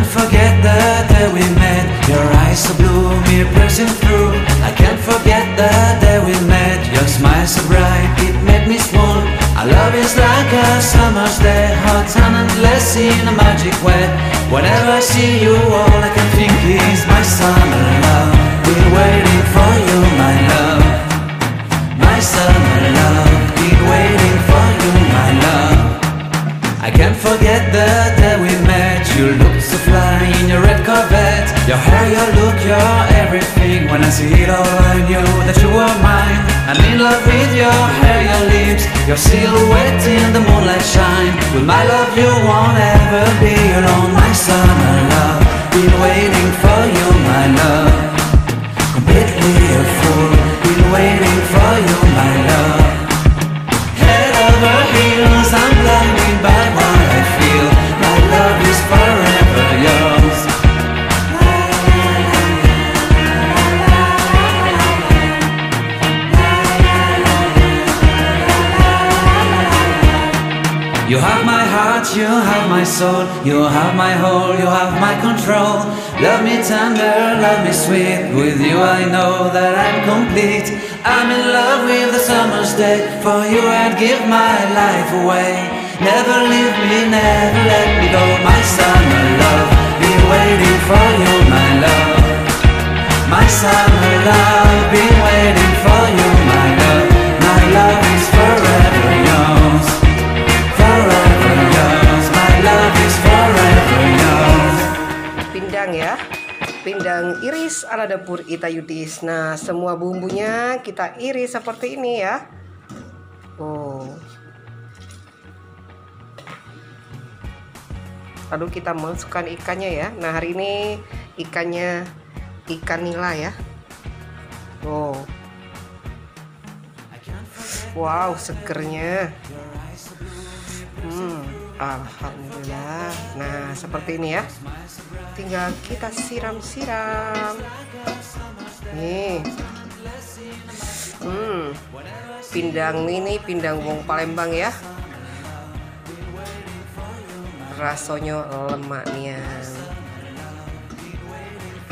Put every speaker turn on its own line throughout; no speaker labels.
can't forget the day we met. Your eyes so blue, me piercing through. I can't forget the day we met. Your smile so bright, it made me swoon. Our love is like a summer's day, hot and endless in a magic way. Whenever I see you, all I can think is my summer love. Been waiting for you, my love. My summer love. Been waiting for you, my love. I can't forget the day we met. You looked so fly in your red Corvette. Your hair, your look, your everything. When I see it all, I knew that you were mine. I'm in love with your hair, your lips, your silhouette in the moonlight shine. With my love you won't ever be alone. My summer love, been waiting for you, my love. Completely a fool, been waiting for you, my love. Head over heels, I'm blinded by what I feel. My love is forever yours. You have my heart, you have my soul. You have my whole, you have my control. Love me tender, love me sweet. With you I know that I'm complete. I'm in love with the summer's day. For you I'd give my life away. Never leave me, never let me go. My summer love, been waiting for you, my love. My summer love, been waiting for you, my love. My love is forever yours. Forever yours, my love is forever yours.
Pindang ya, pindang iris ala dapur Ita Yudis. Nah, semua bumbunya kita iris seperti ini ya. Lalu kita masukkan ikannya ya. Nah, hari ini ikannya ikan nila ya. Wow, segernya. Alhamdulillah. Nah, seperti ini ya. Tinggal kita siram-siram. Nih. Pindang ini pindang wong Palembang ya. Rasanya lemaknya.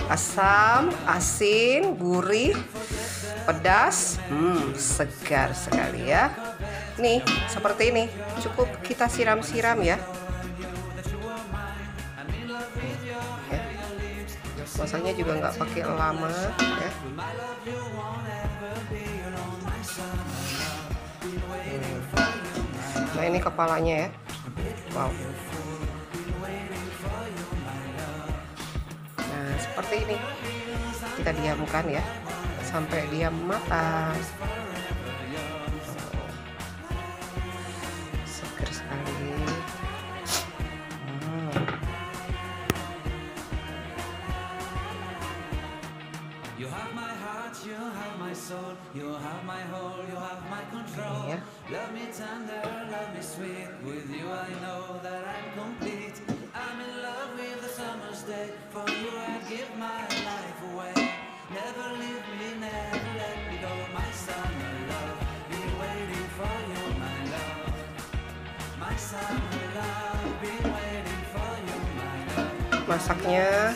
Asam, asin, gurih, pedas, segar sekali ya. Nih, seperti ini. Cukup kita siram-siram ya. Masaknya juga nggak pakai lama ya. Nah, ini kepalanya ya. Wow. Nah, seperti ini. Kita diamkan ya sampai dia matang. Seger sekali.
You have my heart, you have my soul, you have my whole, you have my control.
Yeah.
Love me tender, love me sweet. With you I know that I'm complete. I'm in love with the summer's day. For you I'd give my life away. Never leave me, never let me go. My summer love, been waiting for you, my love. My summer love, been waiting for you, my love.
Masaknya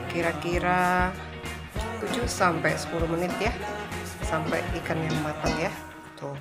kira-kira 7-10 menit ya, sampai ikannya matang ya. Tuh.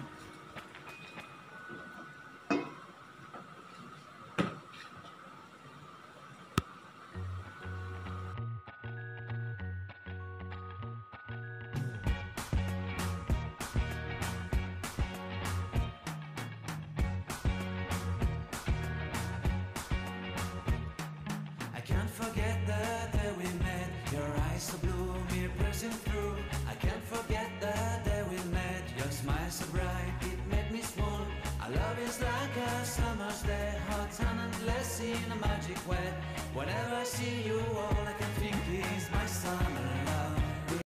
Can't forget the day we met. Your eyes so blue, me piercing through. I can't forget the day we met. Your smile so bright, it made me swoon. Our love is like a summer's day, hot and endless in a magic way. Whenever I see you, all I can think is my summer.